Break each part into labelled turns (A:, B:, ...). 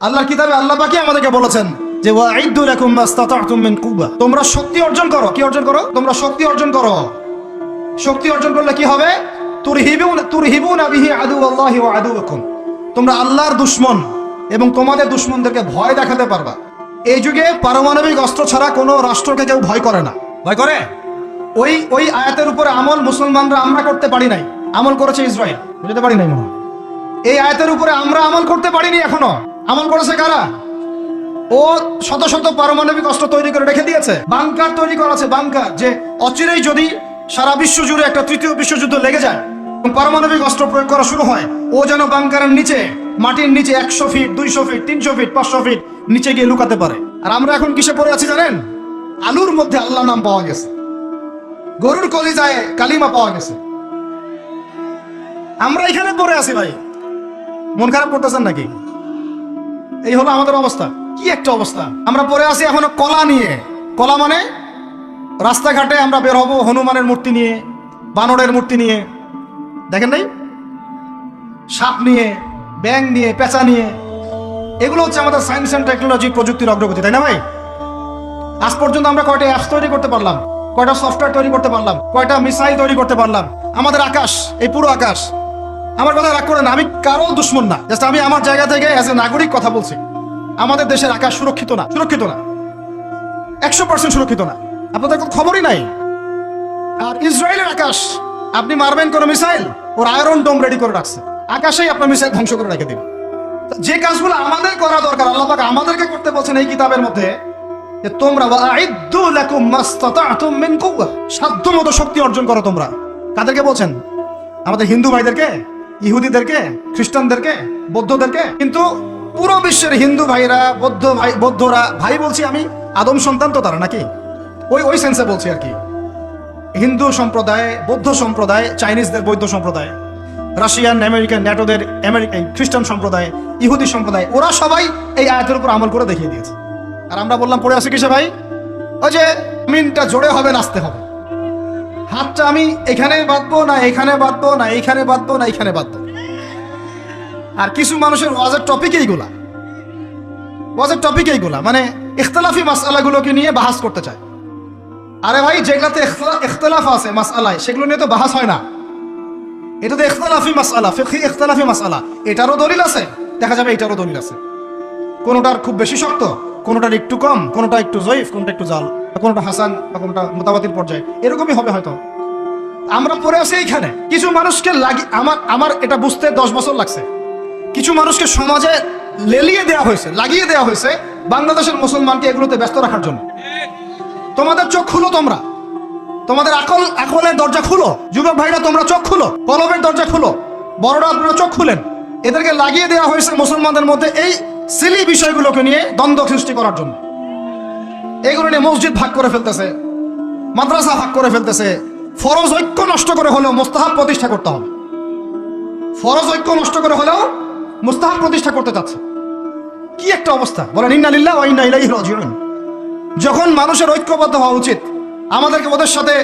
A: আল্লাহর কিতাবে আল্লাহ পাকই আমাদেরকে বলেছেন যে ওয়াইদু লাকুম মাস্তাতাতুম মিন কুওয়া, তোমরা শক্তি অর্জন করো। কি অর্জন করো? তোমরা শক্তি অর্জন করো। শক্তি অর্জন করলে কি হবে? তুরহিবুনা বিহি আদুওয়াল্লাহি ওয়া আদুওয়াকুম, তোমরা আল্লাহর দুশমন এবং তোমাদের দুশমনদেরকে ভয় দেখাতে পারবা। এই যুগে পারমাণবিক অস্ত্র ছাড়া কোনো রাষ্ট্রকে কেউ ভয় করে না। ভয় করে? ওই আয়াতের উপরে আমল মুসলমানরা আমরা করতে পারি নাই, আমল করেছে ইসরায়েল। বুঝতে পারি নাই মনে হয়। এই আয়াতের উপরে আমরা আমল করতে পারিনি এখনো। আমল করেছে কারা? ও শত শত পারমাণবিক অস্ত্র তৈরি করে রেখে দিয়েছে, বাংকার তৈরি করা আছে, বাংকার, যে অচিরেই যদি সারা বিশ্ব জুড়ে একটা তৃতীয় বিশ্বযুদ্ধ লেগে যায় এবং পারমাণবিক অস্ত্র প্রয়োগ করা শুরু হয়, ও যেন বাংকারের নিচে, মাটির নিচে 100 ফিট, 200 ফিট, 300 ফিট, 500 ফিট নিচে গিয়ে লুকাতে পারে। আর আমরা এখন কিসে পড়ে আছি জানেন? আলুর মধ্যে আল্লাহ নাম পাওয়া গেছে, গরুর কলিজায় কালিমা পাওয়া গেছে। আমরা এখানে পড়ে আছি ভাই। মন খারাপ করতেছেন নাকি? এই হলো আমাদের অবস্থা। কি একটা অবস্থা! আমরা পড়ে আছি এখনো কলা নিয়ে। কলা মানে রাস্তাঘাটে আমরা বের হবো হনুমানের মূর্তি নিয়ে, বানরের মূর্তি নিয়ে, দেখেন নাই? সাপ নিয়ে, ব্যাঙ নিয়ে, পেঁচা নিয়ে। এগুলো হচ্ছে আমাদের সায়েন্স অ্যান্ড টেকনোলজি, প্রযুক্তির অগ্রগতি, তাই না ভাই? আজ পর্যন্ত আমরা কয়টা অ্যাপস তৈরি করতে পারলাম, কয়টা সফটওয়্যার তৈরি করতে পারলাম, কয়টা মিসাইল তৈরি করতে পারলাম। আমাদের আকাশ, এই পুরো আকাশ, আমার কথা রাগ করেন, আমি কারো দুশ্মন না, জাস্ট আমি আমার জায়গা থেকে অ্যাজ এ নাগরিক কথা বলছি। আমাদের দেশের আকাশ সুরক্ষিত না, সুরক্ষিত না, 100% সুরক্ষিত না। আপনাদের কোনো খবরই নাই। আর ইসরায়েলের আকাশ, আপনি মারবেন কোনো মিসাইল, ওর আয়রন ডোম রেডি করে রাখছে, আকাশেই আপনার মিসাইল ধ্বংস করে রেখে দিবে। যে কাজগুলো আমাদের করা দরকার, আল্লাহ পাক আমাদেরকে করতে বলছেন এই কিতাবের মধ্যে, যে তোমরা ওয়াইদু লাকুম মাস্তাতাতুম মিন কুওয়া, সাধ্যমতো শক্তি অর্জন করো তোমরা। কাদেরকে বলছেন? আমাদের হিন্দু ভাইদেরকে, ইহুদিদেরকে, খ্রিস্টানদেরকে, বৌদ্ধদেরকে। কিন্তু পুরো বিশ্বের হিন্দু ভাইরা, বৌদ্ধরা, ভাই বলছি আমি, আদম সন্তান তো তারা নাকি, ওই সেন্সে বলছি আর কি। হিন্দু সম্প্রদায়, বৌদ্ধ সম্প্রদায়, চাইনিজদের বৌদ্ধ সম্প্রদায়, রাশিয়ান আমেরিকান ন্যাটোদের খ্রিস্টান সম্প্রদায়, ইহুদি সম্প্রদায়, ওরা সবাই এই আয়াতের উপর আমল করে দেখিয়ে দিয়েছে। আর আমরা বললাম পড়ে আছি কিসে ভাই? ওই যে মিনটা জোরে হবে, নাচতে হবে। হাতটা আমি এখানে বাঁধবো না, এখানে বাঁধবো না, এইখানে বাঁধবো না, এইখানে বাঁধবো। আর কিছু মানুষের ওয়াজের টপিক এইগুলা, ওয়াজের টপিক এইগুলা, মানে ইখতিলাফি মাসআলাগুলোকে নিয়ে বাহাস করতে চায়। আরে ভাই, যেগুলাতে ইখতিলাফ আছে মাসআলায়, সেগুলো নিয়ে তো বাহাস হয় না। এটা তো ইখতিলাফি মাসআলা, ফিকহি ইখতিলাফি মাসআলা। এটারও দলিল আছে, দেখা যাবে এটারও দলিল আছে। কোনোটার খুব বেশি শক্ত, কোনোটার একটু কম, কোনোটা একটু জয়ীফ, কোনোটা একটু জাল, কোনোটা হাসান, কোনোটা মুতাওয়াতির পর্যায়ে, এরকমই হবে হয়তো। আমরা পড়ে আছি এইখানে। কিছু মানুষকে আমার এটা বুঝতে 10 বছর লাগছে। কিছু মানুষকে সমাজে লেলিয়ে দেওয়া হয়েছে, লাগিয়ে দেওয়া হয়েছে বাংলাদেশের মুসলমানকে এগুলোতে ব্যস্ত রাখার জন্য। তোমাদের চোখ খুলো, তোমরা তোমাদের আকলের দরজা খুলো। যুবক ভাইরা, তোমরা চোখ খুলো, কলবের দরজা খুলো। বড়রা আপনারা চোখ খুলেন। এদেরকে লাগিয়ে দেওয়া হয়েছে মুসলমানদের মধ্যে এই সিলি বিষয়গুলোকে নিয়ে দ্বন্দ্ব সৃষ্টি করার জন্য। এগুলো নিয়ে মসজিদ ভাগ করে ফেলতেছে, মাদ্রাসা ভাগ করে ফেলতেছে। ফরজ ঐক্য নষ্ট করে হলেও মুস্তাহাব প্রতিষ্ঠা করতে হবে। ফরজ ঐক্য নষ্ট করে হলেও মুস্তাহাব প্রতিষ্ঠা করতে চাচ্ছে। কি একটা অবস্থা বলেন! ইন্না লিল্লাহি ওয়া ইন্না ইলাইহি রাজিউন। যখন মানুষের ঐক্যবদ্ধ হওয়া উচিত, আমাদেরকে ওদের সাথে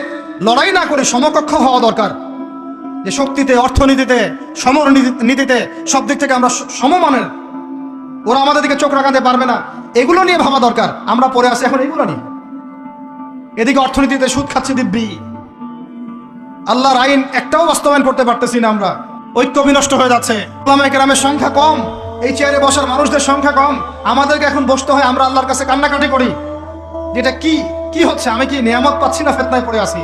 A: লড়াই না করে সমকক্ষ হওয়া দরকার। যে শক্তিতে, অর্থনীতিতে, সমরনীতিতে, সব দিক থেকে আমরা সমমানের, ওরা আমাদের দিকে চোখ রাখাতে পারবে না, এগুলো নিয়ে ভাবা দরকার। আমরা পড়ে আসি এখন এগুলো নিয়ে। এদিকে অর্থনীতিতে সুদ খাচ্ছি দিব্যি, আল্লাহর আইন একটাও বাস্তবায়ন করতে পারতেছি না আমরা। ঐক্য বিনষ্ট হয়ে যাচ্ছে। ওলামায়ে কেরামের সংখ্যা কম, এই চেয়ারে বসার মানুষদের সংখ্যা কম। আমাদেরকে এখন বসতে হয়, আমরা আল্লাহর কাছে কান্নাকাটি করি, যেটা কি হচ্ছে? আমি কি নিয়ামত পাচ্ছি না ফিতনায় পড়ে আছি?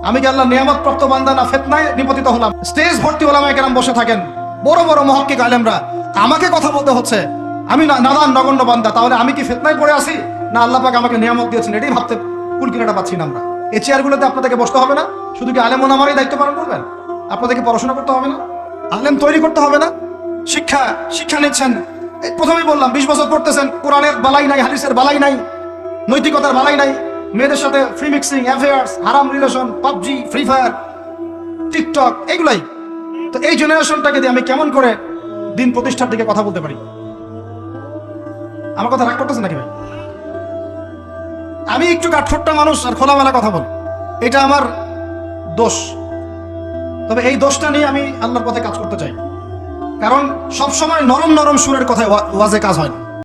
A: আমি কি আল্লাহ নিয়ামত প্রাপ্ত বান্দা না ফিতনায় নিপতিত হলাম? স্টেজ ভর্তি ওলামায়ে কেরাম বসে থাকেন, বড় বড় মুহাক্কিক আলেমরা, আমাকে কথা বলতে হচ্ছে। আমি নাদান নগণ্য বান্দা, তাহলে আমি কি ফিতনায় পড়ে আছি না আল্লাহ পাক আমাকে নিয়ামত দিয়েছেন? এটাই ভাবতে কুলকিনাটা পাচ্ছি না আমরা। এই চেয়ারগুলোতে আপনাদেরকে বসতে হবে না? শুধু কি আলেম ওলামারই দায়িত্ব পালন করবেন? আপনাদেরকে পড়াশোনা করতে হবে না? আলেম তৈরি করতে হবে না? শিক্ষা নিচ্ছেন, প্রথমেই বললাম 20 বছর পড়তেছেন, কোরআনের বালাই নাই, হাদিসের বালাই নাই, নৈতিকতার বালাই নাই, মেয়েদের সাথে ফ্রি মিক্সিং, অ্যাফেয়ার্স, হারাম relation, PUBG, free fire, TikTok, এগুলাই। তো এই জেনারেশনটাকে দিয়ে আমি কেমন করে দিন প্রতিষ্ঠার দিকে কথা বলতে পারি? আমার কথা রাগ করতেছে নাকি ভাই? আমি একটু কাঠখোট্টা মানুষ আর খোলামেলা কথা বল, এটা আমার দোষ। তবে এই দোষটা নিয়ে আমি আল্লাহর পথে কাজ করতে চাই। কারণ সব সময় নরম নরম সুরের কথায় ওয়াজে কাজ হয় না।